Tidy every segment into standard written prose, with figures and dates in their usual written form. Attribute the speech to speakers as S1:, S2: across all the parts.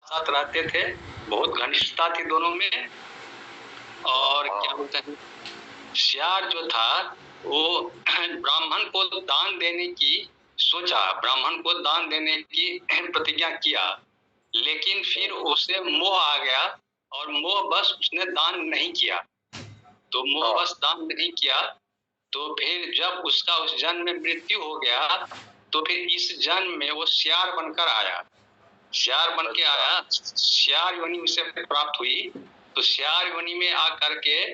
S1: साथ रहते थे, बहुत घनिष्ठता थी दोनों में। और क्या बोलते हैं, सियार जो था वो ब्राह्मण को दान देने की सोचा, ब्राह्मण को दान देने की प्रतिज्ञा किया, लेकिन फिर उसे मोह आ गया और मोहवश उसने दान नहीं किया। तो मोहवश दान नहीं किया, तो फिर जब उसका उस जन्म में मृत्यु हो गया, तो फिर इस जन्म में वो सियार बनकर आया, सियार बन के आया, सियार योनि उसे प्राप्त हुई। तो सियार योनि में आकर के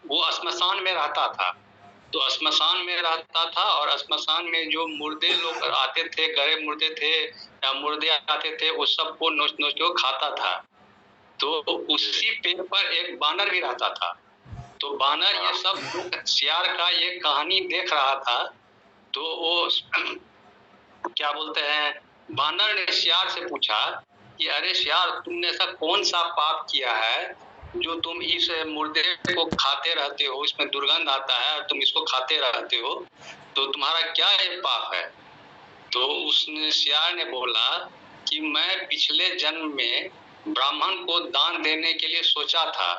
S1: वो श्मशान में रहता था, तो श्मशान में रहता था और श्मशान में जो मुर्दे लोग आते थे, गए मुर्दे थे या मुर्दे आते थे, वो सबको नोच नोच के खाता था। तो उसी पेड़ पर एक बानर भी रहता था। तो बानर ये सब सियार का ये कहानी देख रहा था, तो वो क्या बोलते हैं, बानर ने सियार से पूछा कि अरे सियार, तुमने ऐसा कौन सा पाप किया है जो तुम इस मुर्दे को खाते रहते हो, इसमें दुर्गंध आता है और तुम इसको खाते रहते हो, तो तुम्हारा क्या ये पाप है? तो उसने, सियार ने बोला कि मैं पिछले जन्म में ब्राह्मण को दान देने के लिए सोचा था,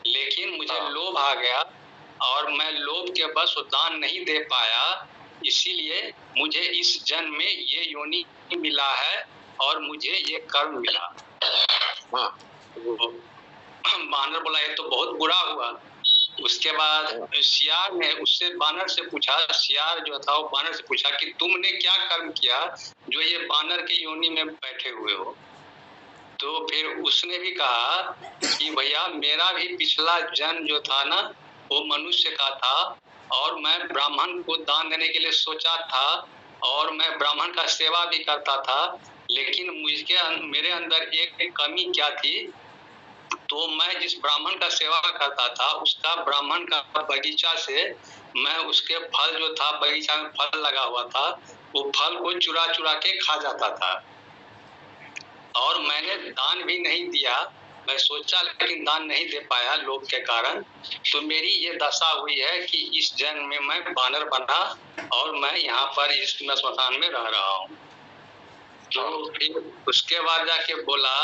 S1: लेकिन मुझे लोभ आ गया और मैं लोभ के बस दान नहीं दे पाया, इसीलिए मुझे इस जन्म में ये योनि मिला है और मुझे ये कर्म मिला। बानर बोला ये तो बहुत बुरा हुआ। उसके बाद सियार ने उससे, बानर से पूछा, सियार जो था वो बानर से पूछा कि तुमने क्या कर्म किया जो ये बानर के योनि में बैठे हुए हो? तो फिर उसने भी कहा कि भैया मेरा भी पिछला जन्म जो था ना वो मनुष्य का था और मैं ब्राह्मण को दान देने के लिए सोचा था और मैं ब्राह्मण का सेवा भी करता था, लेकिन मेरे अंदर एक कमी क्या थी, तो मैं जिस ब्राह्मण का सेवा करता था उसका ब्राह्मण का बगीचा से मैं उसके फल जो था, बगीचा में फल लगा हुआ था, वो फल को चुरा चुरा के खा जाता था और मैंने दान भी नहीं दिया। मैं सोचा लेकिन दान नहीं दे पाया लोभ के कारण। तो मेरी ये दशा हुई है कि इस जन्म में मैं बानर बना और मैं यहाँ पर इस श्मशान में रह रहा हूँ। तो फिर उसके बाद जाके बोला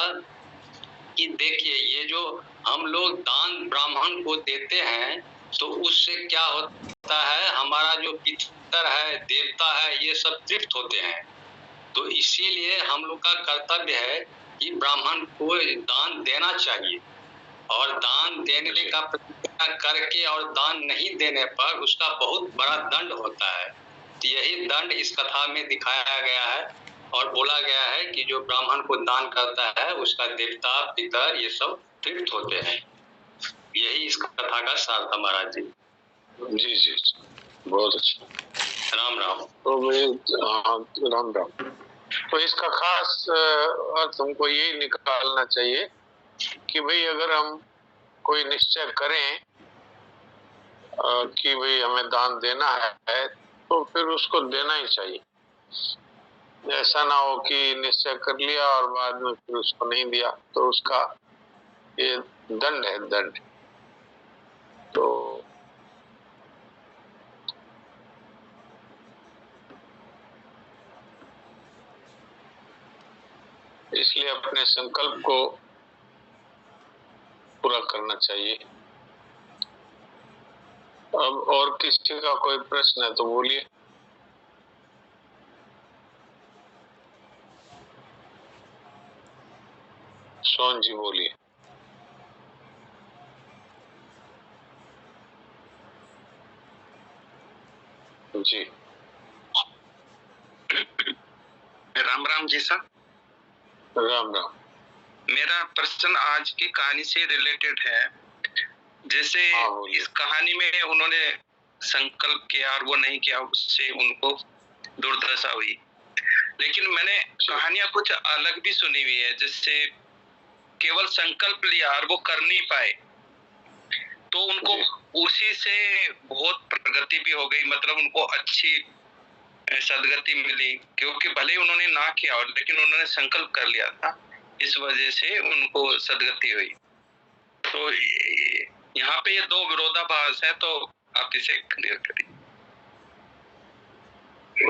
S1: कि देखिए ये जो हम लोग दान ब्राह्मण को देते हैं तो उससे क्या होता है, हमारा जो पितर है, देवता है, ये सब तृप्त होते हैं। तो इसीलिए हम लोग का कर्तव्य है कि ब्राह्मण को दान देना चाहिए और दान देने का प्रतिज्ञा करके और दान नहीं देने पर उसका बहुत बड़ा दंड होता है। तो यही दंड इस कथा में दिखाया गया है और बोला गया है कि जो ब्राह्मण को दान करता है उसका देवता पितर ये सब तृप्त होते हैं। यही इस कथा का सार था महाराज जी।
S2: जी जी, बहुत अच्छा।
S1: राम राम।
S2: तो राम राम। तो इसका खास अर्थ हमको यही निकालना चाहिए कि भाई अगर हम कोई निश्चय करें कि भाई हमें दान देना है तो फिर उसको देना ही चाहिए। ऐसा ना हो कि निश्चय कर लिया और बाद में फिर उसको नहीं दिया, तो उसका ये दंड है, दंड। तो इसलिए अपने संकल्प को पूरा करना चाहिए। अब और किसी का कोई प्रश्न है तो बोलिए। सोन जी बोलिए। जी
S3: राम राम जी सर।
S2: राम राम।
S3: मेरा प्रश्न आज की कहानी से रिलेटेड है। जैसे इस कहानी में उन्होंने संकल्प किया और वो नहीं किया, उससे उनको दुर्दशा हुई, लेकिन मैंने कहानियां कुछ अलग भी सुनी हुई है, जिससे केवल संकल्प लिया और वो कर नहीं पाए तो उनको उसी से बहुत प्रगति भी हो गई, मतलब उनको अच्छी सदगति मिली, क्योंकि भले उन्होंने ना किया और लेकिन उन्होंने संकल्प कर लिया था, इस वजह से उनको सदगति हुई। तो यहाँ पे ये दो विरोधाभास है, तो आप इसे क्लियर करिए।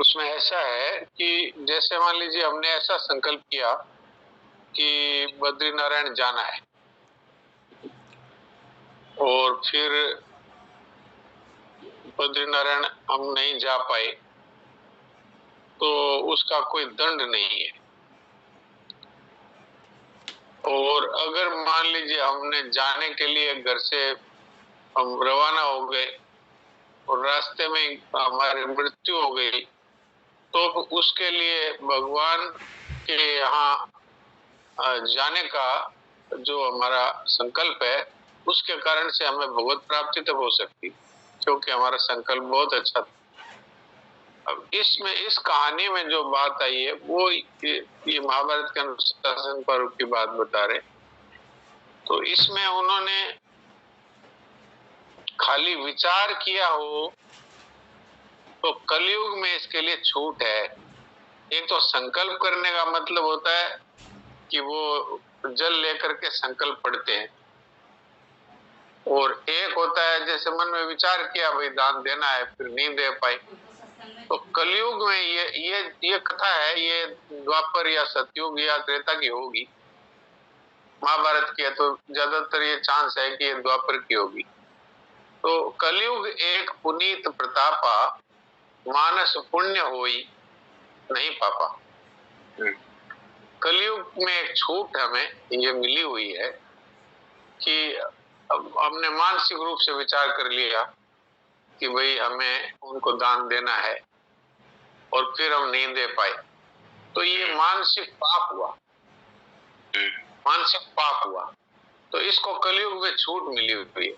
S2: उसमें ऐसा है कि जैसे मान लीजिए हमने ऐसा संकल्प किया कि बद्रीनारायण जाना है, और फिर बद्रीनारायण हम नहीं जा पाए तो उसका कोई दंड नहीं है। और अगर मान लीजिए हमने जाने के लिए घर से हम रवाना हो गए और रास्ते में हमारी मृत्यु हो गई, तो उसके लिए भगवान के यहाँ जाने का जो हमारा संकल्प है, उसके कारण से हमें भगवत प्राप्ति तब हो सकती, क्योंकि हमारा संकल्प बहुत अच्छा था। अब इसमें इस कहानी में जो बात आई है वो ये महाभारत के अनुशासन पर्व की बात बता रहे। तो इसमें उन्होंने खाली विचार किया हो तो कलयुग में इसके लिए छूट है। एक तो संकल्प करने का मतलब होता है कि वो जल लेकर के संकल्प पढ़ते हैं, और एक होता है जैसे मन में विचार किया भाई दान देना है, फिर नहीं दे पाए। तो कलयुग में ये कथा है, ये द्वापर या सतयुग या त्रेता की होगी। महाभारत की है तो ज्यादातर ये चांस है कि ये द्वापर की होगी। तो कलयुग एक पुनीत प्रतापा, मानस पुण्य होई नहीं पापा। कलयुग में एक छूट हमें ये मिली हुई है कि अब हमने मानसिक रूप से विचार कर लिया कि भाई हमें उनको दान देना है, और फिर हम नहीं दे पाए, तो ये मानसिक पाप हुआ, मानसिक पाप हुआ। तो इसको कलयुग में छूट मिली हुई है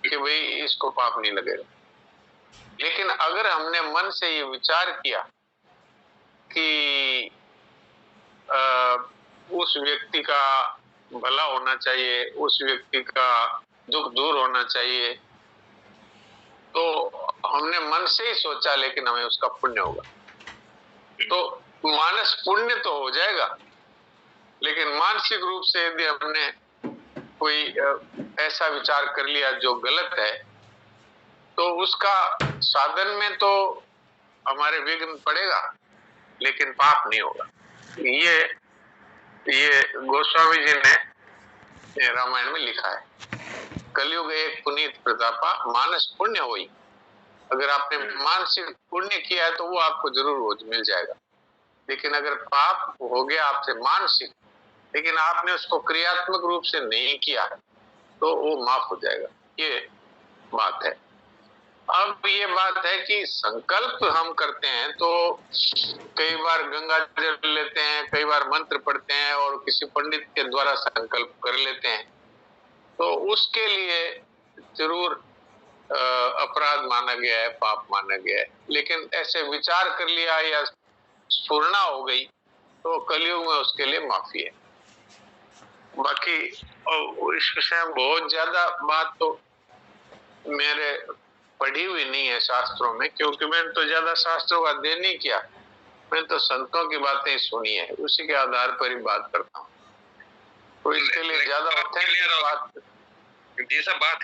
S2: कि भाई इसको पाप नहीं लगेगा। लेकिन अगर हमने मन से ये विचार किया कि उस व्यक्ति का भला होना चाहिए, उस व्यक्ति का दुख दूर होना चाहिए, तो हमने मन से ही सोचा, लेकिन हमें उसका पुण्य होगा। तो मानस पुण्य तो हो जाएगा, लेकिन मानसिक रूप से यदि हमने कोई ऐसा विचार कर लिया जो गलत है, तो उसका साधन में तो हमारे विघ्न पड़ेगा, लेकिन पाप नहीं होगा। ये गोस्वामी जी ने रामायण में लिखा है। कलयुग एक पुनीत प्रतापा, मानस पुण्य होई। अगर आपने मानसिक पुण्य किया है तो वो आपको जरूर मिल जाएगा। लेकिन अगर पाप हो गया आपसे मानसिक, लेकिन आपने उसको क्रियात्मक रूप से नहीं किया, तो वो माफ हो जाएगा। ये बात है। अब ये बात है कि संकल्प हम करते हैं तो कई बार गंगा जल लेते हैं, कई बार मंत्र पढ़ते हैं और किसी पंडित के द्वारा संकल्प कर लेते हैं, तो उसके लिए जरूर अपराध माना गया है, पाप माना गया है। लेकिन ऐसे विचार कर लिया या स्फुरना हो गई तो कलयुग में उसके लिए माफी है। बाकी इस विषय में बहुत ज्यादा बात तो मेरे पढ़ी हुई नहीं है शास्त्रों में, क्योंकि मैंने तो ज्यादा शास्त्रों का अध्ययन नहीं किया। मैंने तो संतों की बातें सुनी है, उसी के आधार पर ही बात करता हूँ। तो इसके लिए ज्यादा
S3: बात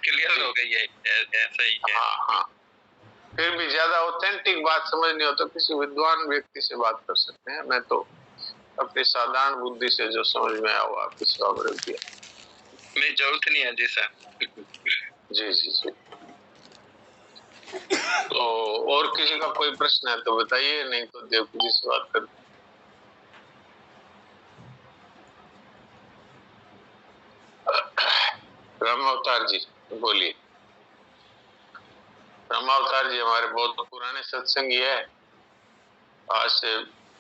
S3: क्लियर हो गई है, ऐसा ही है।
S2: हाँ, फिर भी ज्यादा ऑथेंटिक बात समझनी हो तो किसी विद्वान व्यक्ति से बात कर सकते हैं। मैं तो अपनी साधारण बुद्धि से जो समझ में आया वो आपकी सेवा में रख दिया।
S3: नहीं, जरूरत नहीं है जी सर।
S2: जी। तो और किसी का कोई प्रश्न है तो बताइए, नहीं तो देवकी जी से बात कर। रामावतार जी बोलिए। रामावतार जी हमारे बहुत पुराने सत्संगी है, आज से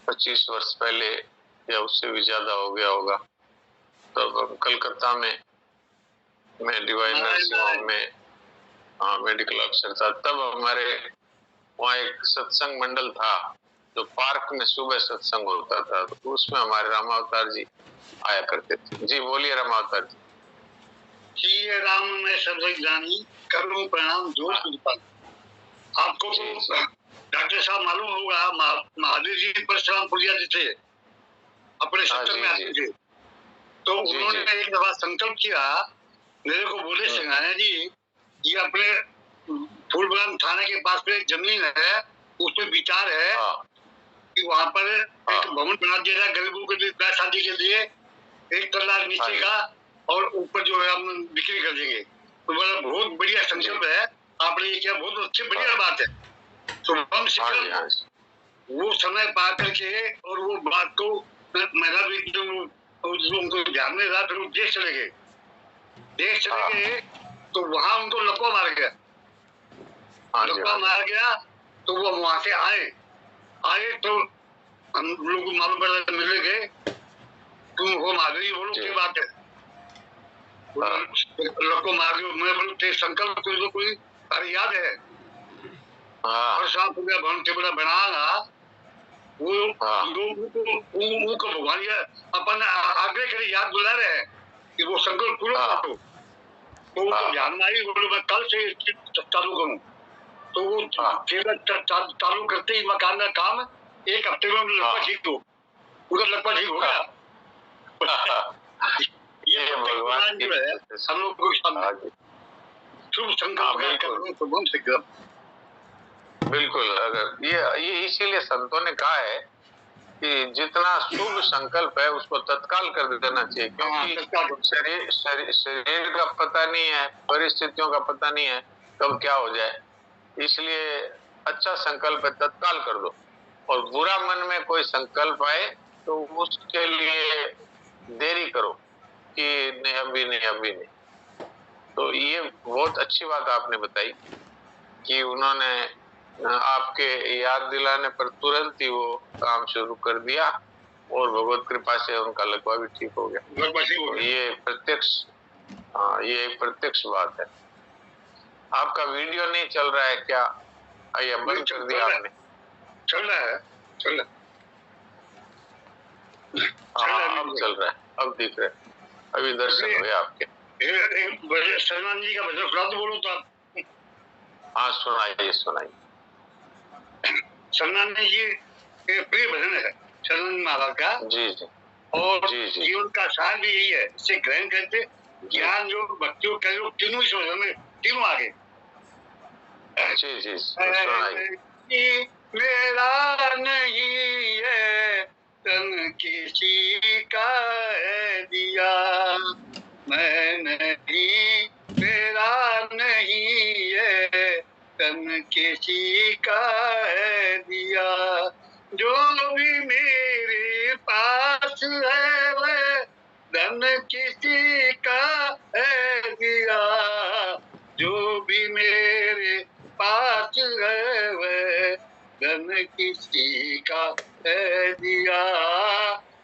S2: 25 वर्ष पहले या उससे भी ज्यादा हो गया होगा। तब हम कलकत्ता में मैं डिवाइन नर्सिंग होम में मेडिकल ऑफिसर था। तब हमारे वहाँ एक सत्संग मंडल था जो पार्क में सुबह सत्संग होता था, तो उसमें हमारे रामावतार जी आया करते थे। जी बोलिए रामावतार जी।
S4: श्री राम में सर्व ज्ञानी करो प्रणाम जोर कृपा। आपको डॉक्टर साहब मालूम होगा महावीर जी परशुराम पुरिया जी थे, अपने सत्संग में आते थे। तो उन्होंने एक दफा संकल्प किया, मेरे को बोले सिंघानिया जी ये अपने फूलबाग थाने के पास में एक जमीन है, उसमें विचार है कि वहाँ पर एक भवन बना दिया जाए गरीबों के लिए, शादी के लिए, 1 तल्ला नीचे का और ऊपर जो है हम बिक्री कर देंगे। तो बोला बहुत बढ़िया संकल्प है आपने ये किया, बहुत अच्छी बढ़िया बात है। तो हम शिक्षक वो समय पा करके और वो बात को मेरा भी जो उनको ध्यान में रहा, फिर वो देश चले गए। तो वहां उनको लकवा मार गया। तो वो वहां से आए तो हम लोग को मालूम पड़ा, मिलने गए, तुम हो माधुरी, बोलो क्या बात है। लको मार गए। मैं बोलूं तेरे संकल्प तुझको कोई अरे याद है और साफ हो गया भवन से बड़ा बनाना वो को भगवान अपन आग्रह करे याद दिला रहे हैं कि वो संकल्प पूरा करो। तो उनको ध्यान में आई, बोलो मैं कल से चालू करूँ। तो वो चालू करते ही मकान का काम 1 हफ्ते में लगभग ठीक हो, उधर लगभग ठीक हो गया। ये भगवान जो है हम लोग को शुभ संकल्प।
S2: बिल्कुल, अगर ये इसीलिए संतों ने कहा है कि जितना शुभ संकल्प है उसको तत्काल कर देना चाहिए, क्योंकि शरीर का पता नहीं है, परिस्थितियों का पता नहीं है कब क्या हो जाए। इसलिए अच्छा संकल्प है तत्काल कर दो, और बुरा मन में कोई संकल्प आए तो उसके लिए देरी करो कि नहीं अभी नहीं। तो ये बहुत अच्छी बात आपने बताई कि उन्होंने आपके याद दिलाने पर तुरंत ही वो काम शुरू कर दिया और भगवत कृपा से उनका लकवा भी ठीक हो गया। ये एक प्रत्यक्ष बात है। आपका वीडियो नहीं चल रहा है क्या? आइए बंद कर दिया आपने?
S4: चल रहा है।
S2: अब चल रहा है, अब दिख रहे, अभी दर्शन हुए आपके।
S4: सलमान जी का भजन सुना तो बोलो तो आप।
S2: हाँ सुनाइए।
S4: सलमान जी ये प्रिय भजन है सलमान महाराज का।
S2: जी।
S4: और जीवन का सार भी यही है, इसे ग्रहण करते ज्ञान जो भक्तियों का जो तीनों शोधन में तीनों आगे।
S2: जी
S4: मेरा नहीं है तन किसी का है दिया, मैं नहीं मेरा नहीं है तन किसी का है दिया, जो भी मेरे पास है वह धन किसी का है दिया, जो भी मेरे पास है वह धन किसी का है दिया,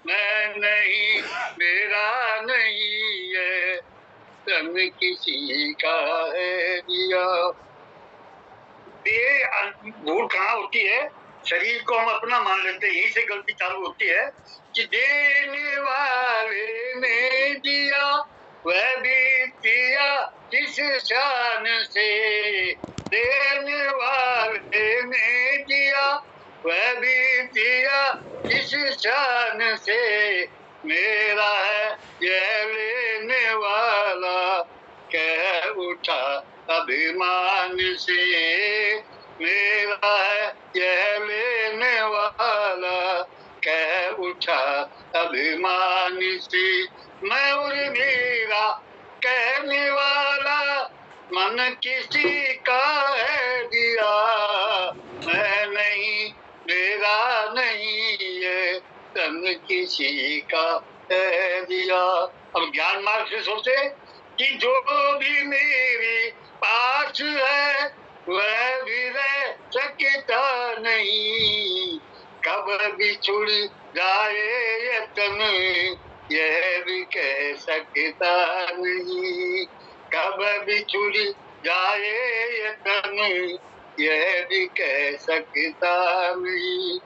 S4: मैं नहीं मेरा नहीं है धन किसी का है दिया। ये भूल कहाँ होती है? शरीर को हम अपना मान लेते हैं, यहीं से गलती चालू होती है कि देने वाले ने दिया वह भी दिया किस शान से, देने वाले ने दिया वह भी दिया किस शान से, मेरा है यह लेने वाला कह उठा अभिमान से, मेरा है यह लेने वाला कह उठा अभिमान से, मैं और मेरा कहने वाला मन किसी का है दिया, मैं नहीं मेरा नहीं है तन किसी का है दिया। अब ज्ञान मार्ग से सोचे कि जो भी मेरे पास है वह भी रह सकता नहीं, कब बिछुड़ जाए ये तन यह भी कह सकता नहीं, कब बिछुड़ जाए ये तन यह भी कह सकता नहीं,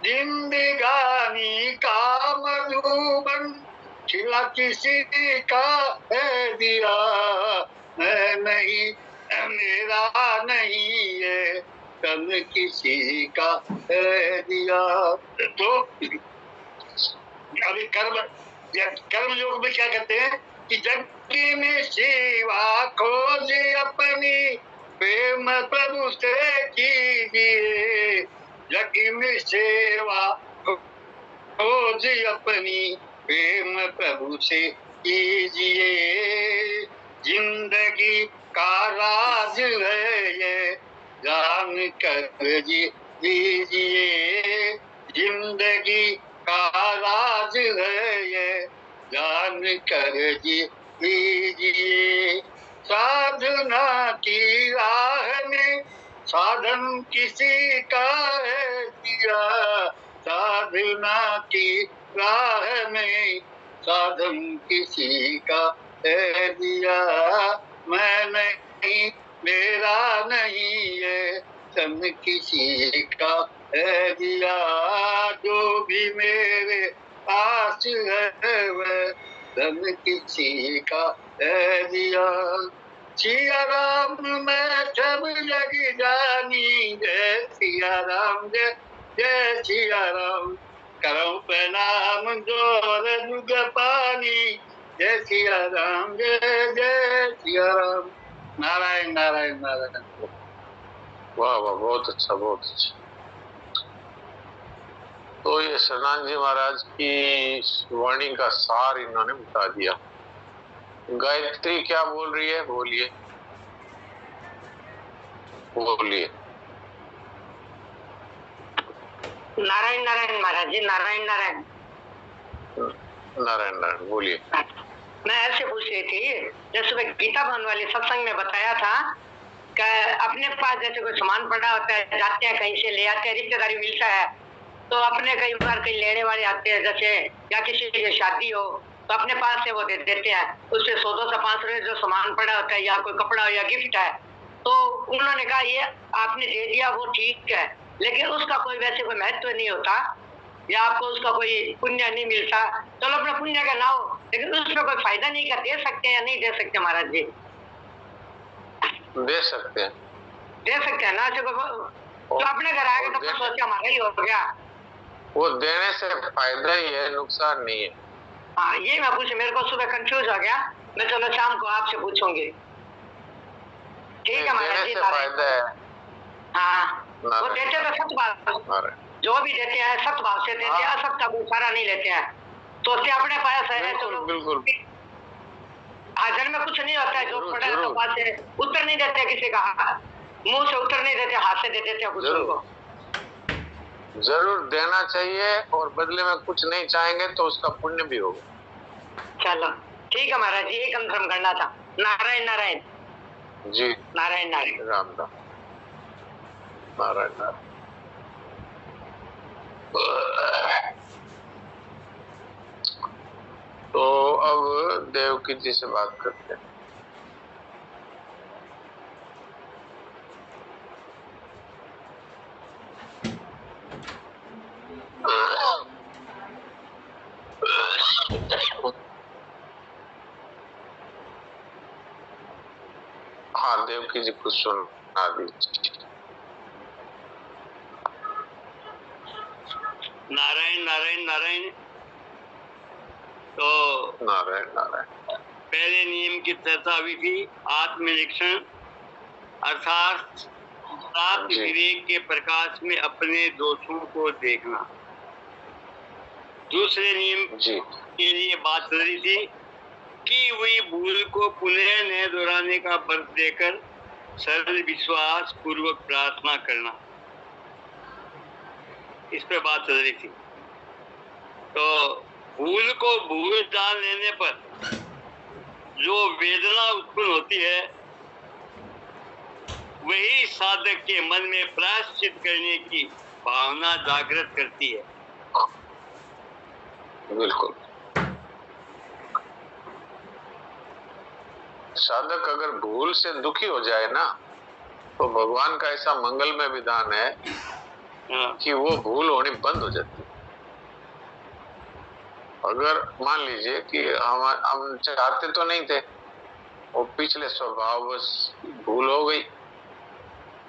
S4: जिंदगानी का मधुबन खिला किसी का है दिया, मैं नहीं मेरा नहीं है तन किसी का है दिया। तो अभी कर्म योग में क्या कहते हैं कि जग में सेवा खोज अपनी प्रेम प्रभु से कीजिए, जग में सेवा खोज अपनी प्रेम प्रभु से कीजिए, जिंदगी का राज है ये जान कर जी दीजिए, जिंदगी का राज है ये जान कर जी दीजिए। साधना की राह में साधन किसी का है दिया, साधना की राह में साधन किसी का है दिया। मैं नहीं मेरा नहीं ये सन किसी का है दिया, जो भी मेरे पास है वह सन किसी का है दिया। सिया राम मैं सब जग जानी, जय सिया राम जय जय सिया राम, करो प्रणाम जोर जुग पानी, जय सिया राम जय जय सिया राम। नारायण नारायण नारायण।
S2: वाह वाह, बहुत अच्छा बहुत अच्छा। तो ये शरणानंद जी महाराज की वाणी का सार इन्होंने बता दिया। गायत्री क्या बोल रही है? बोलिए बोलिए।
S5: नारायण नारायण महाराज जी, नारायण नारायण
S2: नारायण नारायण बोलिए।
S5: मैं ऐसे पूछ रही थी, जैसे सुबह गीता भवन वाले सत्संग में बताया था कि अपने पास जैसे कोई सामान पड़ा होता है, जाते हैं कहीं से ले आते हैं, रिश्तेदारी मिलता है तो अपने कई बार कहीं लेने वाले आते हैं, जैसे या किसी की शादी हो तो अपने पास से वो दे देते हैं, उससे 100-200-500 जो सामान पड़ा होता है या कोई कपड़ा हो या गिफ्ट है, तो उन्होंने कहा ये आपने दे दिया वो ठीक है, लेकिन उसका कोई वैसे कोई महत्व नहीं होता या आपको उसका कोई पुण्य नहीं मिलता। चलो अपना पुण्य का ना हो, लेकिन उसमें कोई फायदा नहीं कर दे सकते या नहीं दे सकते महाराज जी?
S2: दे सकते हैं,
S5: दे सकते हैं ना। तो अपने घर आएगा तो सोचा हमारा ही हो गया,
S2: वो देने से फायदा ही है, नुकसान नहीं है।
S5: हाँ ये मैं पूछ, मेरे को सुबह कंफ्यूज हो गया, मैं चलो शाम को आपसे पूछूंगी। ठीक है महाराज जी,
S2: फायदा है।
S5: हाँ वो देते तो सत भाव, जो भी देते हैं सत भाव से देते हैं, असत का कोई सारा नहीं लेते हैं, सोचते अपने पास है चलो बिल्कुल। हाजर में कुछ नहीं होता है, जो पड़ा है तो पास से उत्तर नहीं देते किसी का, मुंह से उत्तर नहीं देते, हाथ से दे देते हैं कुछ उनको।
S2: जरूर देना चाहिए और बदले में कुछ नहीं चाहेंगे तो उसका पुण्य भी होगा।
S5: चलो ठीक है महाराज जी, एक कंफर्म करना था। नारायण नारायण
S2: जी,
S5: नारायण नारायण
S2: राम राम, नारायण नारायण। तो अब देवकी जी से बात करते हैं। हाँ देवकी जी कुछ सुना दीजिए।
S4: नारायण नारायण नारायण। तो
S2: नारायण नारायण।
S4: पहले नियम की चर्चा हुई थी, आत्मनिरीक्षण अर्थात सात विवेक के प्रकाश में अपने दोषों को देखना। दूसरे नियम के लिए बात चल रही थी कि हुई भूल को पुनः न दोहराने का व्रत देकर सरल विश्वास पूर्वक प्रार्थना करना, इस पे बात चल रही थी। तो भूल को भूल जान लेने पर जो वेदना उत्पन्न होती है वही साधक के मन में प्रायश्चित करने की भावना जागृत करती है।
S2: बिल्कुल, साधक अगर भूल से दुखी हो जाए ना तो भगवान का ऐसा मंगलमय विधान है कि वो भूल होनी बंद हो जाती है। अगर मान लीजिए कि हम चाहते तो नहीं थे, वो पिछले स्वभाव बस भूल हो गई,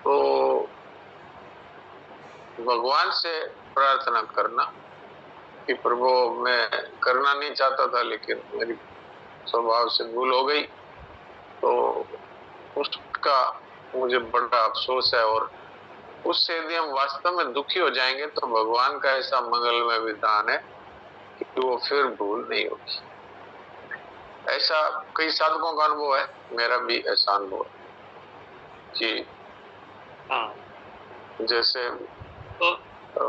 S2: तो भगवान से प्रार्थना करना कि प्रभु मैं करना नहीं चाहता था लेकिन मेरी स्वभाव से भूल हो गई, तो उसका मुझे बड़ा अफसोस है। और उससे यदि हम वास्तव में दुखी हो जाएंगे तो भगवान का ऐसा मंगलमय विधान है कि वो फिर भूल नहीं होगी। ऐसा कई साधकों का अनुभव है, मेरा भी ऐसा अनुभव है कि जैसे
S4: तो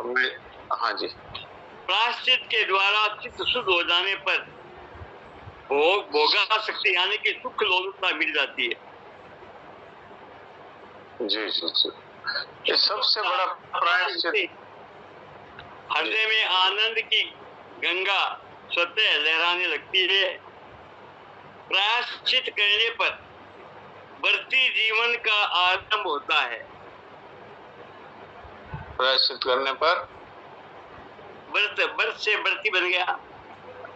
S2: मैं, हाँ जी,
S4: प्रायश्चित के द्वारा चित्त शुद्ध हो जाने पर भोगा शक्ति यानी कि सुख लोलुपता मिल जाती है।
S2: जी जी जी, ये सबसे बड़ा प्रायश्चित।
S4: हृदय में आनंद की गंगा स्वतः लहराने लगती है। प्रायश्चित करने पर बढ़ती जीवन का आरंभ होता है।
S2: प्रायश्चित करने पर
S4: व्रत से बढ़ती बन गया।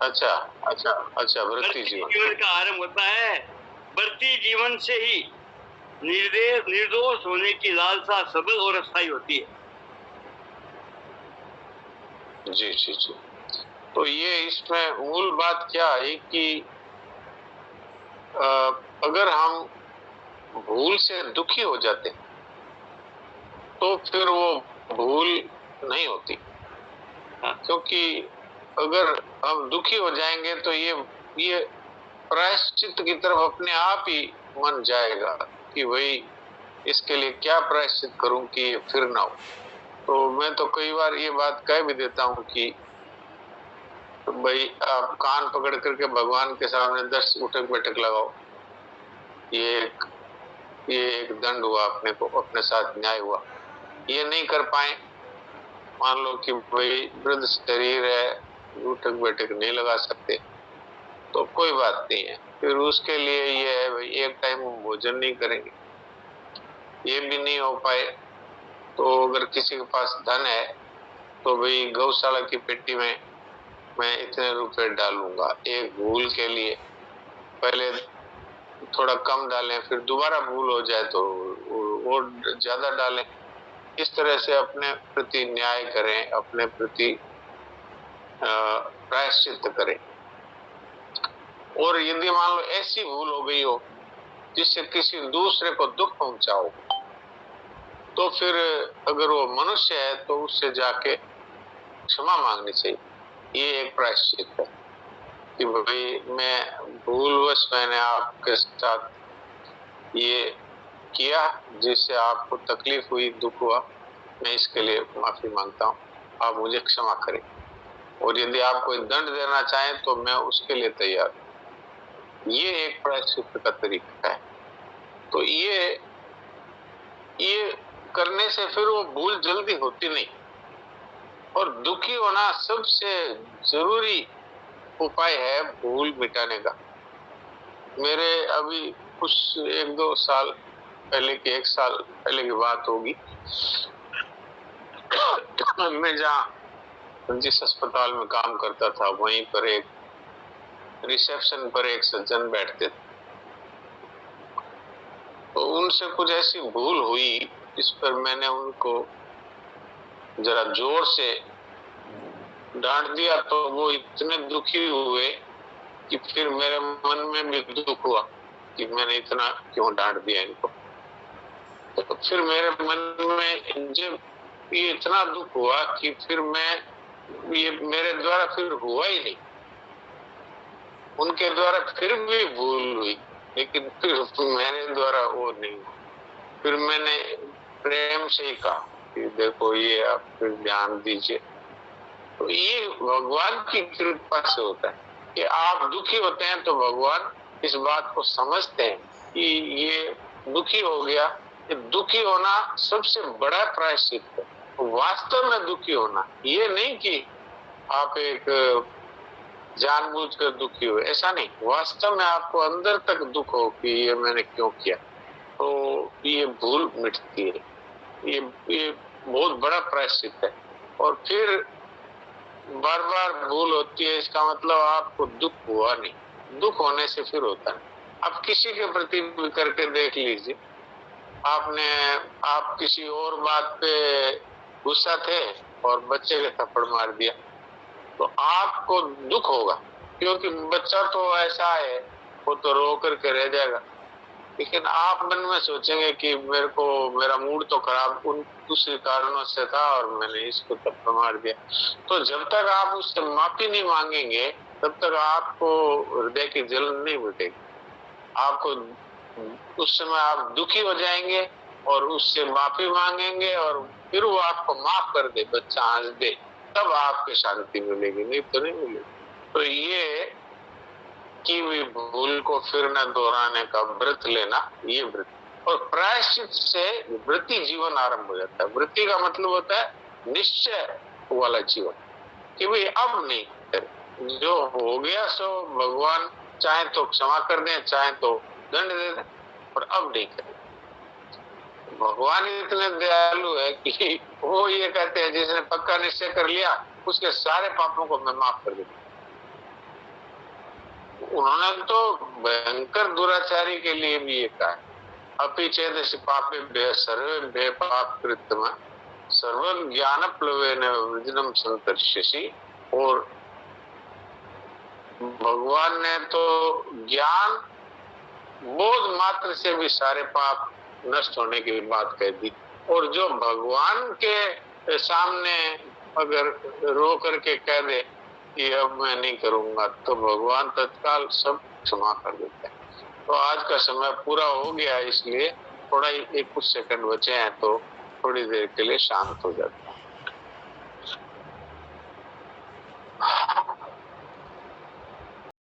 S2: अच्छा अच्छा अच्छा, बढ़ती
S4: जीवन का आरंभ होता है। बढ़ती जीवन से ही निर्दोष होने की लालसा सबल और अस्थायी होती है।
S2: जी जी जी, तो ये इसमें मूल बात क्या है कि अगर हम भूल से दुखी हो जाते तो फिर वो भूल नहीं होती, क्योंकि अगर हम दुखी हो जाएंगे तो ये प्रायश्चित की तरफ अपने आप ही मन जाएगा कि भाई इसके लिए क्या प्रायश्चित करूं कि ये फिर ना हो। तो मैं तो कई बार ये बात कह भी देता हूं कि भाई आप कान पकड़ करके भगवान के सामने 10 उठक बैठक लगाओ, ये एक दंड हुआ, अपने को अपने साथ न्याय हुआ। ये नहीं कर पाए, मान लो कि भाई वृद्ध शरीर है, उठक बैठक नहीं लगा सकते, तो कोई बात नहीं है, फिर उसके लिए ये है भाई एक टाइम भोजन नहीं करेंगे। ये भी नहीं हो पाए तो अगर किसी के पास धन है तो भाई गौशाला की पेटी में मैं इतने रुपए डालूंगा, एक भूल के लिए पहले थोड़ा कम डालें, फिर दोबारा भूल हो जाए तो और ज्यादा डालें। इस तरह से अपने प्रति न्याय करें, अपने प्रति प्रायश्चित करें। और यदि मान लो ऐसी भूल हो गई हो जिससे किसी दूसरे को दुख पहुंचाओ, तो फिर अगर वो मनुष्य है तो उससे जाके क्षमा मांगनी चाहिए। ये एक प्रायश्चित है कि भाई मैं भूलवश मैंने आपके साथ ये किया जिससे आपको तकलीफ हुई, दुख हुआ, मैं इसके लिए माफी मांगता हूँ, आप मुझे क्षमा करें। और यदि आप कोई दंड देना चाहें तो मैं उसके लिए तैयार हूं। ये एक प्रायश्चित का तरीका है। तो ये करने से फिर वो भूल जल्दी होती नहीं। और दुखी होना सबसे जरूरी उपाय है भूल मिटाने का। मेरे अभी कुछ 1-2 साल पहले की, 1 साल पहले की बात होगी, मैं जहाँ जिस अस्पताल में काम करता था वहीं पर एक रिसेप्शन पर एक सज्जन बैठते थे। तो उनसे कुछ ऐसी भूल हुई जिस पर मैंने उनको जरा जोर से डांट दिया, तो वो इतने दुखी हुए कि फिर मेरे मन में भी दुख हुआ कि मैंने इतना क्यों डांट दिया इनको। तो फिर मेरे मन में जब ये इतना दुख हुआ कि फिर ये मेरे द्वारा फिर हुआ ही नहीं, उनके द्वारा फिर भी भूल हुई लेकिन फिर मेरे द्वारा वो नहीं। फिर मैंने प्रेम से ही कहा कि देखो ये आप फिर ध्यान दीजिए। तो ये भगवान की कृपा से होता है कि आप दुखी होते हैं तो भगवान इस बात को समझते हैं कि ये दुखी हो गया। ये दुखी होना सबसे बड़ा प्रायश्चित है, वास्तव में दुखी होना। ये नहीं कि आप एक जानबूझकर दुखी हो, ऐसा नहीं, वास्तव में आपको अंदर तक दुख हो कि ये मैंने क्यों किया, तो ये भूल मिटती है। ये बहुत बड़ा प्रायश्चित है। और फिर बार बार भूल होती है, इसका मतलब आपको दुख हुआ नहीं, दुख होने से फिर होता है। आप किसी के प्रति भी करके देख लीजिए, आप किसी और बात पे गुस्सा थे और बच्चे के थप्पड़ मार दिया तो आपको दुख होगा, क्योंकि बच्चा तो ऐसा है, वो तो रो करके रह जाएगा। लेकिन आप मन में सोचेंगे कि मेरे को मेरा मूड तो खराब उन दूसरे कारणों से था और मैंने इसको तब मार दिया। तो जब तक आप उससे माफी नहीं मांगेंगे तब तक आपको हृदय की जलन नहीं मिटेगी। आपको उस समय आप दुखी हो जाएंगे और उससे माफी मांगेंगे और फिर वो आपको माफ कर दे, बच्चा हंस दे, तब आपको शांति मिलेगी, नहीं तो नहीं मिलेगी। तो ये की हुई भूल को फिर न दोहराने का व्रत लेना, ये व्रत। और प्रायश्चित से वृत्ति जीवन आरंभ हो जाता है। वृत्ति का मतलब होता है निश्चय वाला जीवन कि भाई अब नहीं, जो हो गया सो भगवान चाहे तो क्षमा कर दें, चाहे तो दंड दे दें, और अब नहीं करें। भगवान इतने दयालु है कि वो ये कहते हैं जिसने पक्का निश्चय कर लिया उसके सारे पापों को मैं माफ कर दूंगा। उन्होंने तो भयंकर दुराचारी के लिए भी ये कहा, अपि चेदसि पापेभ्यः सर्वेभ्यः पापकृत्तम सर्व ज्ञान प्लवेन वृजनम संतर्ष्यसि। और भगवान ने तो ज्ञान बोध मात्र से भी सारे पाप नष्ट होने की बात कह दी। और जो भगवान के सामने अगर रो करके कह दे कि अब मैं नहीं करूंगा, तो भगवान तत्काल सब क्षमा कर देता है। तो आज का समय पूरा हो गया, इसलिए थोड़ा एक कुछ सेकंड बचे हैं तो थोड़ी देर के लिए शांत हो जाता है।